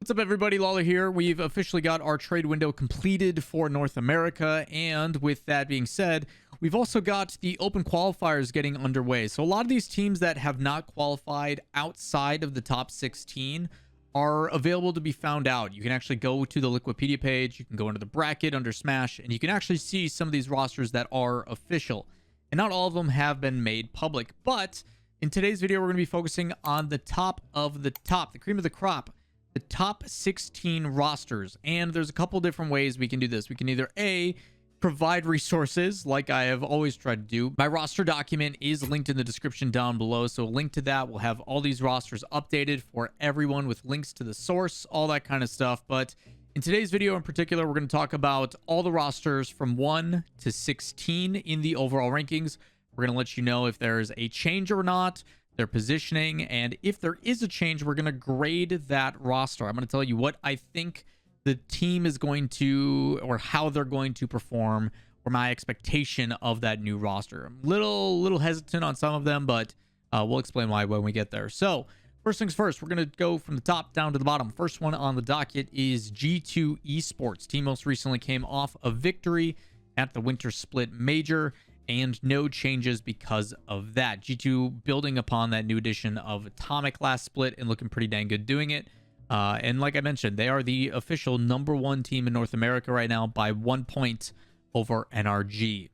What's up, everybody? Lawler here. We've officially got our trade window completed for North America, and with that being said, we've also got the open qualifiers getting underway. So a lot of these teams that have not qualified outside of the top 16 are available to be found out. You can actually go to the Liquipedia page, you can go into the bracket under Smash, and you can actually see some of these rosters that are official. And not all of them have been made public, but in today's video, we're going to be focusing on the top of the top, the cream of the crop, the top 16 rosters. And there's a couple different ways we can do this. We can either A, provide resources like I have always tried to do. My roster document is linked in the description down below, so a link to that will have all these rosters updated for everyone with links to the source, all that kind of stuff. But in today's video in particular, we're going to talk about all the rosters from 1 to 16 in the overall rankings. We're going to let you know if there's a change or not, their positioning, and if there is a change, we're going to grade that roster. I'm going to tell you what I think the team is going to, or how they're going to perform, or my expectation of that new roster. I'm a little hesitant on some of them, but we'll explain why when we get there. So first things first, we're going to go from the top down to the bottom. First one on the docket is G2 Esports. Team most recently came off a victory at the Winter Split Major, and no changes because of that. G2 building upon that new edition of Atomic last split and looking pretty dang good doing it. And like I mentioned, they are the official #1 team in North America right now by 1 point over NRG.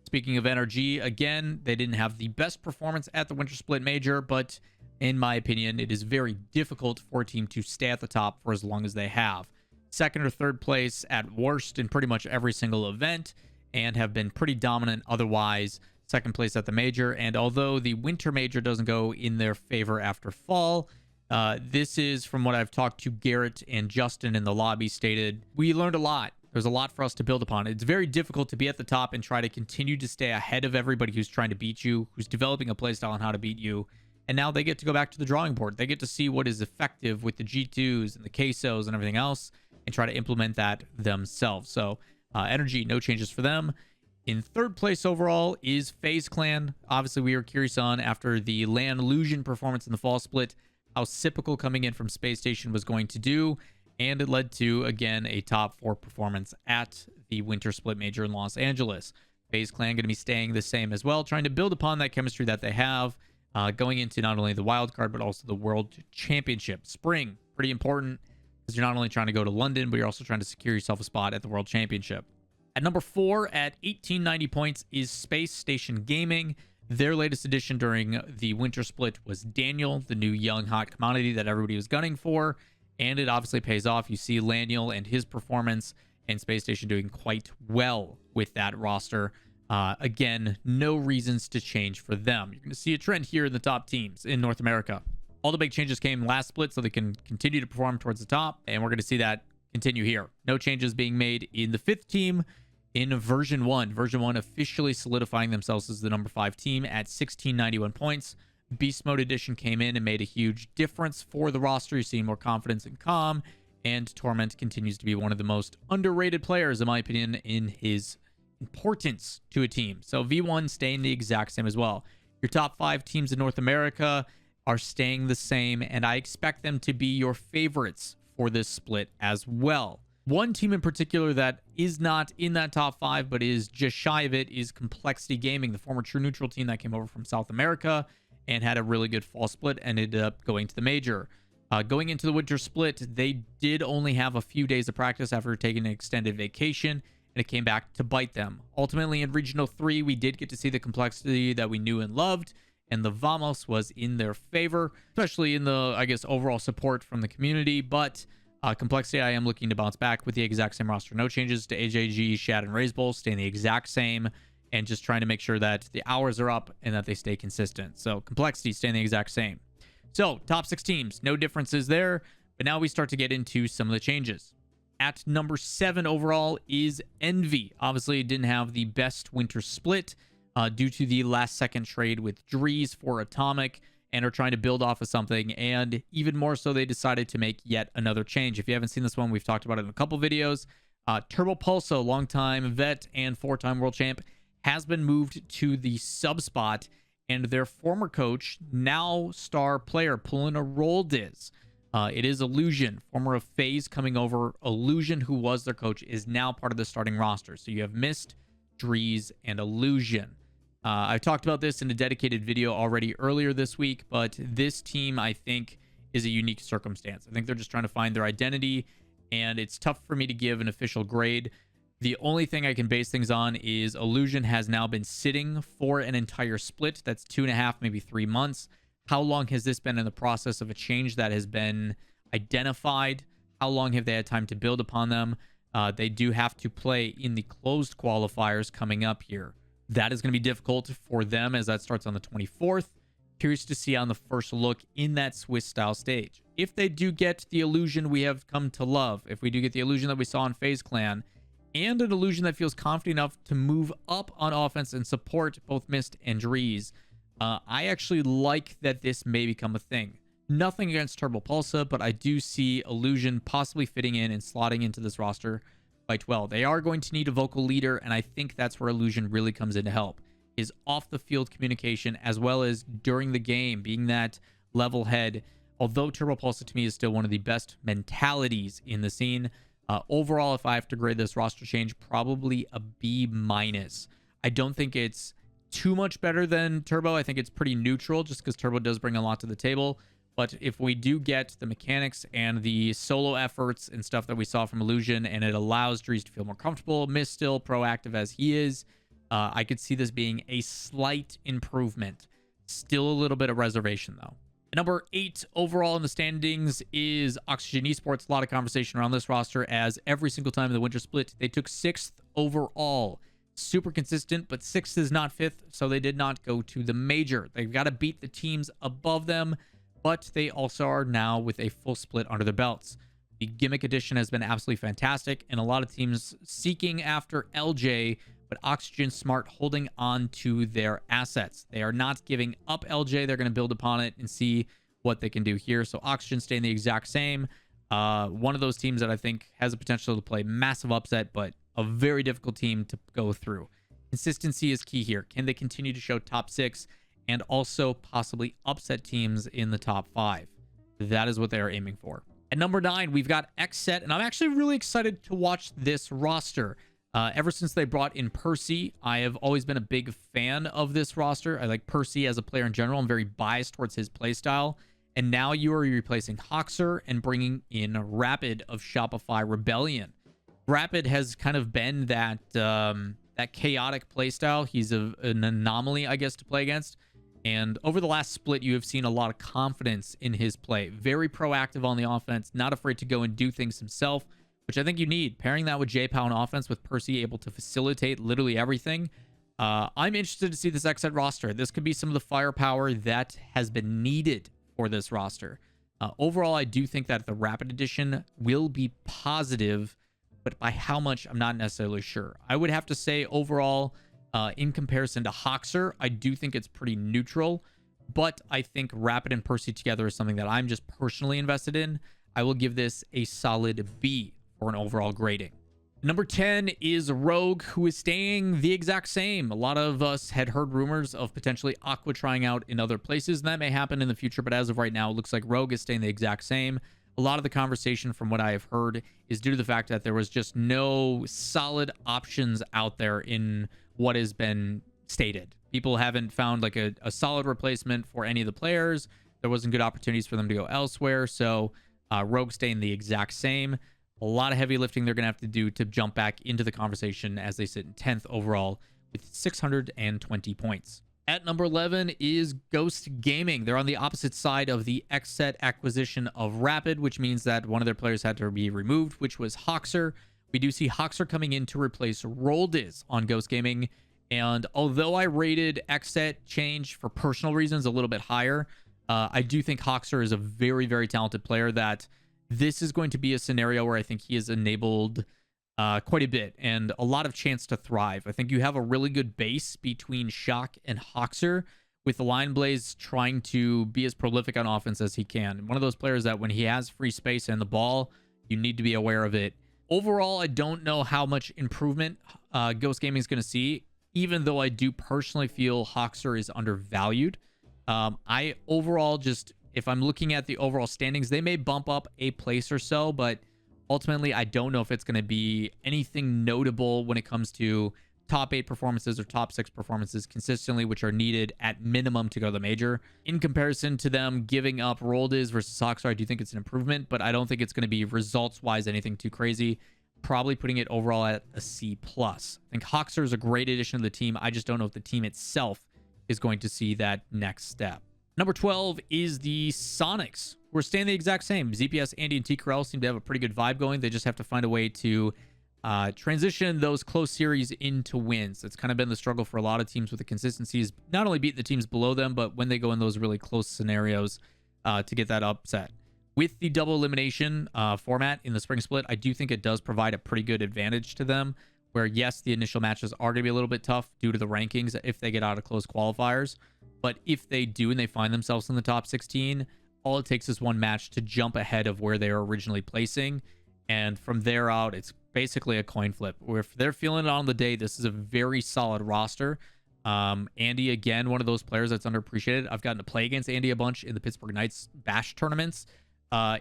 Speaking of NRG, again, they didn't have the best performance at the Winter Split Major, but in my opinion, it is very difficult for a team to stay at the top for as long as they have. Second or third place at worst in pretty much every single event, and have been pretty dominant otherwise. Second place at the Major, and although the Winter Major doesn't go in their favor after fall, this is from what I've talked to Garrett and Justin in the lobby stated, we learned a lot. There's a lot for us to build upon. It's very difficult to be at the top and try to continue to stay ahead of everybody who's trying to beat you, who's developing a playstyle on how to beat you. And now they get to go back to the drawing board. They get to see what is effective with the G2s and the quesos and everything else and try to implement that themselves. So Energy, no changes for them. In third place overall is Faze Clan. Obviously, we were curious on, after the LAN Illusion performance in the fall split, how Sypical coming in from Space Station was going to do, and it led to, again, a top 4 performance at the Winter Split Major in Los Angeles. Faze Clan going to be staying the same as well, trying to build upon that chemistry that they have, going into not only the wild card, but also the World Championship. Spring, pretty important, because you're not only trying to go to London, but you're also trying to secure yourself a spot at the World Championship. At number 4 at 1890 points is Space Station Gaming. Their latest addition during the Winter Split was Daniel, the new young hot commodity that everybody was gunning for, and it obviously pays off. You see Laniel and his performance, and Space Station doing quite well with that roster. Again, no reasons to change for them. You're going to see a trend here in the top teams in North America. All the big changes came last split, so they can continue to perform towards the top, and we're going to see that continue here. No changes being made in the 5th team in version 1. Version 1 officially solidifying themselves as the number 5 team at 1691 points. Beast Mode Edition came in and made a huge difference for the roster. You're seeing more confidence in Calm, and Torrent continues to be one of the most underrated players, in my opinion, in his importance to a team. So V1 staying the exact same as well. Your top 5 teams in North America are staying the same, and I expect them to be your favorites for this split as well. One team in particular that is not in that top 5 but is just shy of it is Complexity Gaming, the former True Neutral team that came over from South America and had a really good fall split and ended up going to the Major. Going into the Winter Split, they did only have a few days of practice after taking an extended vacation, and it came back to bite them. Ultimately, in Regional 3, we did get to see the Complexity that we knew and loved, and the Vamos was in their favor, especially in the, I guess, overall support from the community. But Complexity, I am looking to bounce back with the exact same roster. No changes to AJG, Shad, and Raisebowl, staying the exact same, and just trying to make sure that the hours are up and that they stay consistent. So Complexity staying the exact same. So top 6 teams, no differences there, but now we start to get into some of the changes. At number 7 overall is Envy. Obviously, it didn't have the best Winter Split due to the last-second trade with Drees for Atomic, and are trying to build off of something, and even more so, they decided to make yet another change. If you haven't seen this one, we've talked about it in a couple videos. Turbo Pulso, longtime vet and 4-time world champ, has been moved to the sub spot, and their former coach, now star player, pulling a role Diz. It is Illusion, former of Faze coming over. Illusion, who was their coach, is now part of the starting roster. So you have Mist, Drees, and Illusion. I talked about this in a dedicated video already earlier this week, but this team, I think, is a unique circumstance. I think they're just trying to find their identity, and it's tough for me to give an official grade. The only thing I can base things on is Illusion has now been sitting for an entire split. That's 2.5, maybe 3 months. How long has this been in the process of a change that has been identified? How long have they had time to build upon them? They do have to play in the closed qualifiers coming up here. That is going to be difficult for them as that starts on the 24th. Curious to see on the first look in that Swiss style stage. If they do get the Illusion we have come to love, if we do get the Illusion that we saw in FaZe Clan, and an Illusion that feels confident enough to move up on offense and support both Mist and Drees, I actually like that this may become a thing. Nothing against Turbo Pulsa, but I do see Illusion possibly fitting in and slotting into this roster quite well. They are going to need a vocal leader, and I think that's where Illusion really comes in to help. Is off the field communication as well as during the game, being that level head. Although Turbo Pulsa to me is still one of the best mentalities in the scene. Overall, if I have to grade this roster change, probably a B-. I don't think it's too much better than Turbo. I think it's pretty neutral just because Turbo does bring a lot to the table. But if we do get the mechanics and the solo efforts and stuff that we saw from Illusion, and it allows Drees to feel more comfortable, Mist still proactive as he is, I could see this being a slight improvement. Still a little bit of reservation, though. Number 8 overall in the standings is Oxygen Esports. A lot of conversation around this roster as every single time in the winter split, they took 6th overall. Super consistent, but 6th is not 5th, so they did not go to the major. They've got to beat the teams above them, but they also are now with a full split under their belts. The Gimmick Edition has been absolutely fantastic, and a lot of teams seeking after LJ, but Oxygen smart holding on to their assets. They are not giving up LJ. They're going to build upon it and see what they can do here. So Oxygen staying the exact same. One of those teams that I think has the potential to play massive upset, but a very difficult team to go through. Consistency is key here. Can they continue to show top 6 and also possibly upset teams in the top 5? That is what they are aiming for. At number 9, we've got XSET, and I'm actually really excited to watch this roster. Ever since they brought in Percy, I have always been a big fan of this roster. I like Percy as a player in general. I'm very biased towards his playstyle. And now you are replacing Hoxer and bringing in Rapid of Shopify Rebellion. Rapid has kind of been that chaotic playstyle. He's an anomaly, I guess, to play against. And over the last split, you have seen a lot of confidence in his play. Very proactive on the offense, not afraid to go and do things himself, which I think you need. Pairing that with J-Pow on offense, with Percy able to facilitate literally everything. I'm interested to see this XSET roster. This could be some of the firepower that has been needed for this roster. Overall, I do think that the Rapid Edition will be positive, but by how much, I'm not necessarily sure. I would have to say overall, in comparison to Hoxer, I do think it's pretty neutral, but I think Rapid and Percy together is something that I'm just personally invested in. I will give this a solid B for an overall grading. Number 10 is Rogue, who is staying the exact same. A lot of us had heard rumors of potentially Aqua trying out in other places, and that may happen in the future, but as of right now, it looks like Rogue is staying the exact same. A lot of the conversation from what I have heard is due to the fact that there was just no solid options out there in what has been stated. People haven't found like a solid replacement for any of the players. There wasn't good opportunities for them to go elsewhere, so Rogue staying the exact same. A lot of heavy lifting they're going to have to do to jump back into the conversation as they sit in 10th overall with 620 points. At number 11 is Ghost Gaming. They're on the opposite side of the XSET acquisition of Rapid, which means that one of their players had to be removed, which was Hoxer. We do see Hoxer coming in to replace Roldiz on Ghost Gaming. And although I rated XSET change for personal reasons a little bit higher, I do think Hoxer is a very, very talented player that this is going to be a scenario where I think he is enabled quite a bit and a lot of chance to thrive. I think you have a really good base between Shock and Hoxer, with the Lion Blaze trying to be as prolific on offense as he can. One of those players that when he has free space and the ball, you need to be aware of it. Overall, I don't know how much improvement Ghost Gaming is going to see, even though I do personally feel Hoxer is undervalued. I overall just If I'm looking at the overall standings, they may bump up a place or so, but ultimately, I don't know if it's going to be anything notable when it comes to top 8 performances or top 6 performances consistently, which are needed at minimum to go to the major. In comparison to them giving up Roldiz versus Hoxer, I do think it's an improvement, but I don't think it's going to be results-wise anything too crazy. Probably putting it overall at a C+. I think Hoxer is a great addition to the team. I just don't know if the team itself is going to see that next step. Number 12 is the Soniqs. We're staying the exact same. ZPS, Andy, and TKRL seem to have a pretty good vibe going. They just have to find a way to transition those close series into wins. It's kind of been the struggle for a lot of teams with the consistencies, not only beat the teams below them, but when they go in those really close scenarios to get that upset. With the double elimination format in the spring split, I do think it does provide a pretty good advantage to them, where yes, the initial matches are going to be a little bit tough due to the rankings if they get out of close qualifiers. But if they do and they find themselves in the top 16, all it takes is one match to jump ahead of where they were originally placing. And from there out, it's basically a coin flip. Where if they're feeling it on the day, this is a very solid roster. Andy, again, one of those players that's underappreciated. I've gotten to play against Andy a bunch in the Pittsburgh Knights Bash tournaments.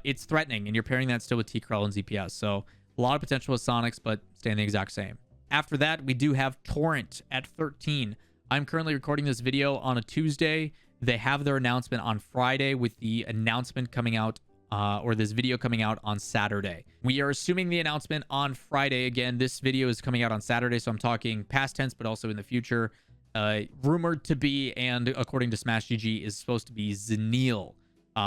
It's threatening, and you're pairing that still with TKRL and ZPS. So a lot of potential with Soniqs, but staying the exact same. After that, we do have Torrent at 13. I'm currently recording this video on a Tuesday. They have their announcement on Friday, with the announcement coming out, or this video coming out on Saturday. We are assuming the announcement on Friday. Again, this video is coming out on Saturday, so I'm talking past tense, but also in the future. Rumored to be, and according to Smash GG, is supposed to be Zenil.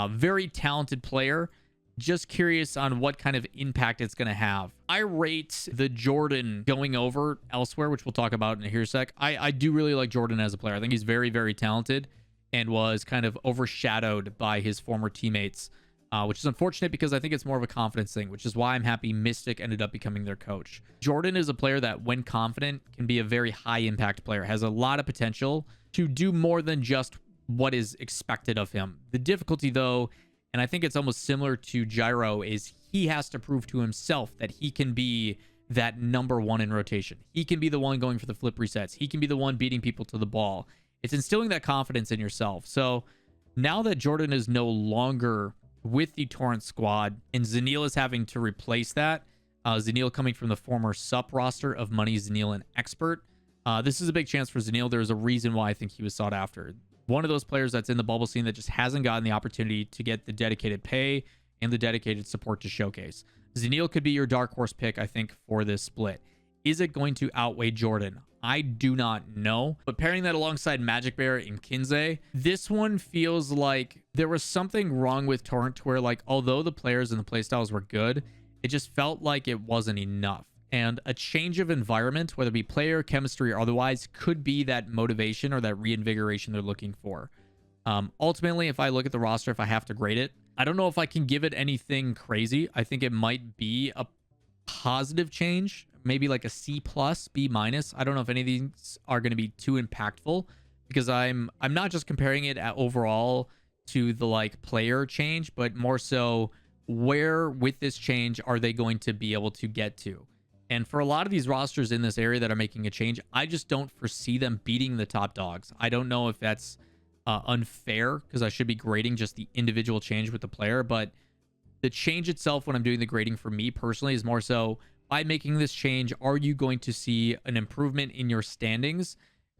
Very talented player. Just curious on what kind of impact it's going to have. I rate the Jordan going over elsewhere, which we'll talk about in here a sec. I do really like Jordan as a player. I think he's very, very talented and was kind of overshadowed by his former teammates, which is unfortunate because I think it's more of a confidence thing, which is why I'm happy Mystic ended up becoming their coach. Jordan is a player that, when confident, can be a very high impact player, has a lot of potential to do more than just what is expected of him. The difficulty, though, and I think it's almost similar to Gyro, is he has to prove to himself that he can be that number one in rotation. He can be the one going for the flip resets. He can be the one beating people to the ball. It's instilling that confidence in yourself. So now that Jordan is no longer with the Torrent squad and Zenil is having to replace that, Zenil coming from the former SUP roster of Money, Zenil, and Expert, this is a big chance for Zenil. There's a reason why I think he was sought after. One of those players that's in the bubble scene that just hasn't gotten the opportunity to get the dedicated pay and the dedicated support to showcase. Zenil could be your dark horse pick, I think, for this split. Is it going to outweigh Jordan? I do not know. But pairing that alongside Magic Bear and Kinsey, this one feels like there was something wrong with Torrent, where, like, although the players and the playstyles were good, it just felt like it wasn't enough. And a change of environment, whether it be player, chemistry, or otherwise, could be that motivation or that reinvigoration they're looking for. Ultimately, if I look at the roster, if I have to grade it, I don't know if I can give it anything crazy. I think it might be a positive change, maybe like a C+, B-. I don't know if any of these are going to be too impactful, because I'm not just comparing it overall to the like player change, but more so where with this change are they going to be able to get to. And for a lot of these rosters in this area that are making a change, I just don't foresee them beating the top dogs. I don't know if that's unfair, because I should be grading just the individual change with the player, but the change itself, when I'm doing the grading for me personally, is more so, by making this change, are you going to see an improvement in your standings?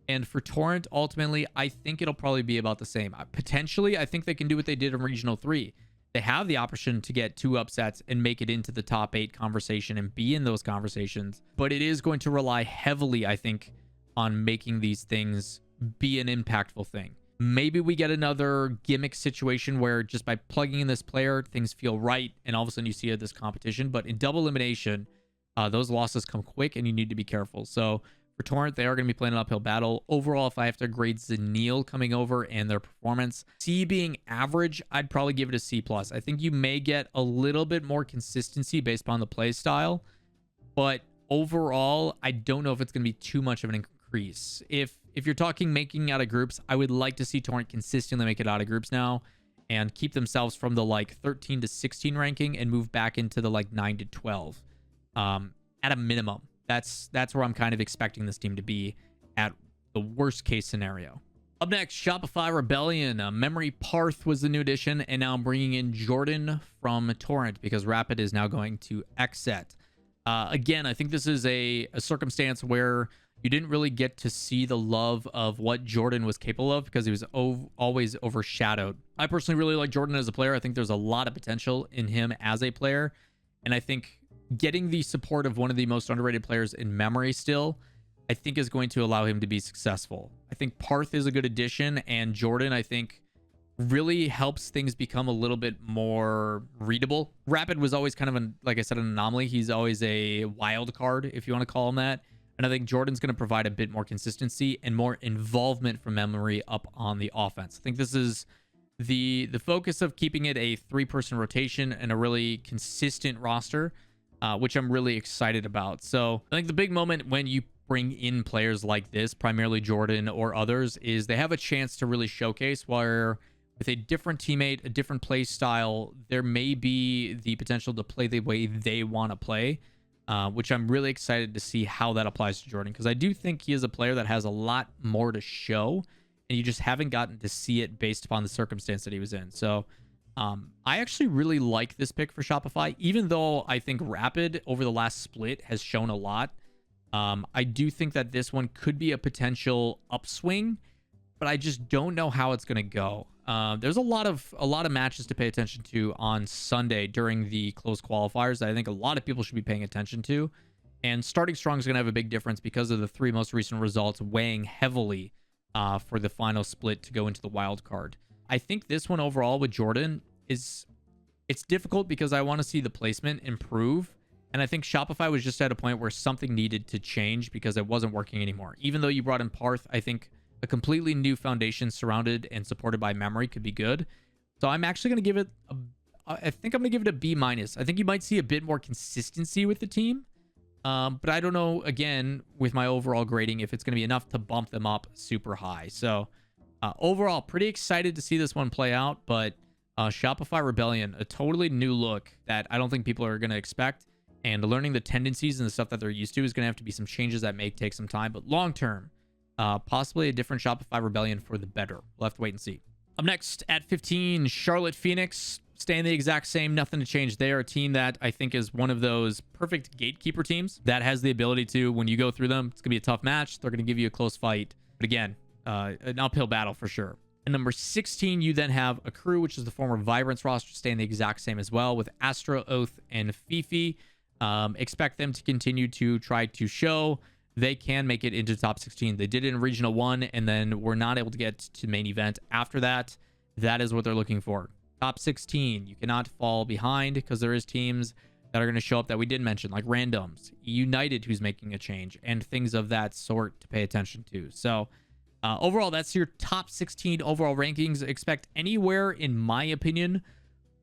And for Torrent, ultimately, I think it'll probably be about the same. Potentially, I think they can do what they did in Regional 3. They have the option to get 2 upsets and make it into the top 8 conversation and be in those conversations. But it is going to rely heavily, I think, on making these things be an impactful thing. Maybe we get another gimmick situation where just by plugging in this player, things feel right, and all of a sudden you see this competition. But in double elimination, those losses come quick, and you need to be careful. So for Torrent, they are going to be playing an uphill battle. Overall, if I have to grade Zenil coming over and their performance, C being average, I'd probably give it a C+. I think you may get a little bit more consistency based upon the play style, but overall, I don't know if it's going to be too much of an increase. If you're talking making out of groups, I would like to see Torrent consistently make it out of groups now and keep themselves from the like 13 to 16 ranking and move back into the like 9 to 12 at a minimum. That's where I'm kind of expecting this team to be at the worst case scenario. Up next, Shopify Rebellion. Memory Parth was the new addition, and now I'm bringing in Jordan from Torrent because Rapid is now going to XSET. Again, I think this is a circumstance where you didn't really get to see the love of what Jordan was capable of because he was always overshadowed. I personally really like Jordan as a player. I think there's a lot of potential in him as a player, and I think getting the support of one of the most underrated players in memory still, I think is going to allow him to be successful. I think Parth is a good addition, and Jordan, I think, really helps things become a little bit more readable. Rapid was always kind of, like I said, an anomaly. He's always a wild card, if you want to call him that. And I think Jordan's going to provide a bit more consistency and more involvement from memory up on the offense. I think this is the focus of keeping it a 3-person rotation and a really consistent roster, which I'm really excited about. So I think the big moment when you bring in players like this, primarily Jordan or others, is they have a chance to really showcase where with a different teammate, a different play style, there may be the potential to play the way they want to play, which I'm really excited to see how that applies to Jordan, because I do think he is a player that has a lot more to show, and you just haven't gotten to see it based upon the circumstance that he was in. So I actually really like this pick for Shopify, even though I think Rapid over the last split has shown a lot. I do think that this one could be a potential upswing, but I just don't know how it's going to go. There's a lot of matches to pay attention to on Sunday during the closed qualifiers that I think a lot of people should be paying attention to. And starting strong is going to have a big difference because of the 3 most recent results weighing heavily for the final split to go into the wild card. I think this one overall with Jordan it's difficult because I want to see the placement improve. And I think Shopify was just at a point where something needed to change because it wasn't working anymore. Even though you brought in Parth, I think a completely new foundation surrounded and supported by memory could be good. So I'm actually going to give it I think I'm going to give it a B-. I think you might see a bit more consistency with the team. But I don't know, again, with my overall grading, if it's going to be enough to bump them up super high. So overall, pretty excited to see this one play out. But Shopify Rebellion, a totally new look that I don't think people are going to expect. And learning the tendencies and the stuff that they're used to is going to have to be some changes that may take some time. But long term, possibly a different Shopify Rebellion for the better. We'll have to wait and see. Up next at 15, Charlotte Phoenix. Staying the exact same, nothing to change there. A team that I think is one of those perfect gatekeeper teams that has the ability to, when you go through them, it's going to be a tough match. They're going to give you a close fight. But again, an uphill battle for sure. And number 16, you then have Akrew, which is the former Vibrance roster, staying the exact same as well with Astra, Oath, and Fifi. Expect them to continue to try to show they can make it into top 16. They did it in Regional 1 and then were not able to get to main event after that. That is what they're looking for. Top 16. You cannot fall behind because there is teams that are going to show up that we did mention, like Randoms, United, who's making a change, and things of that sort to pay attention to. So overall, that's your top 16 overall rankings. Expect anywhere, in my opinion,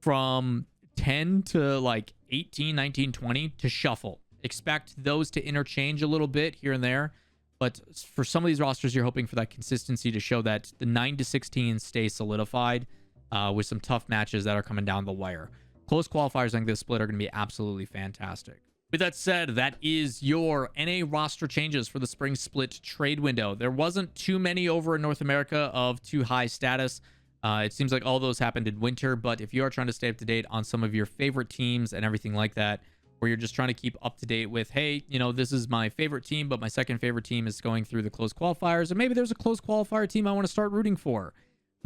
from 10 to like 18, 19, 20 to shuffle. Expect those to interchange a little bit here and there. But for some of these rosters, you're hoping for that consistency to show that the 9 to 16 stay solidified with some tough matches that are coming down the wire. Close qualifiers, I think this split are going to be absolutely fantastic. With that said, that is your NA roster changes for the spring split trade window. There wasn't too many over in North America of too high status. It seems like all those happened in winter, but if you are trying to stay up to date on some of your favorite teams and everything like that, where you're just trying to keep up to date with, hey, you know, this is my favorite team, but my second favorite team is going through the close qualifiers, and maybe there's a close qualifier team I want to start rooting for.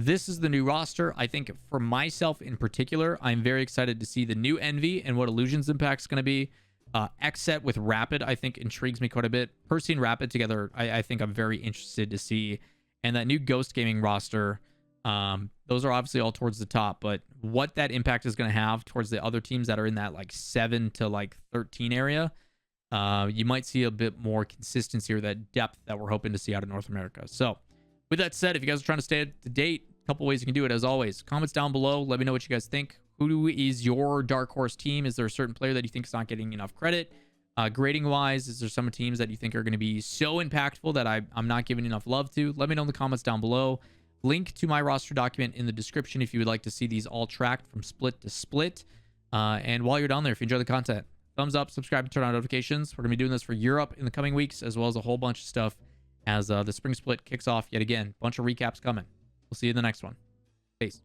This is the new roster. I think for myself in particular, I'm very excited to see the new Envy and what Illusion's impact is going to be. XSET with Rapid, I think, intrigues me quite a bit. Percy and Rapid together, I think I'm very interested to see. And that new Ghost Gaming roster, those are obviously all towards the top, but what that impact is going to have towards the other teams that are in that like 7 to like 13 area, you might see a bit more consistency or that depth that we're hoping to see out of North America. So with that said, if you guys are trying to stay up to date, a couple ways you can do it as always. Comments down below. Let me know what you guys think. Who is your dark horse team? Is there a certain player that you think is not getting enough credit? Grading wise, is there some teams that you think are going to be so impactful that I'm not giving enough love to? Let me know in the comments down below. Link to my roster document in the description if you would like to see these all tracked from split to split. And while you're down there, if you enjoy the content, thumbs up, subscribe, and turn on notifications. We're going to be doing this for Europe in the coming weeks, as well as a whole bunch of stuff as the spring split kicks off yet again. Bunch of recaps coming. We'll see you in the next one. Peace.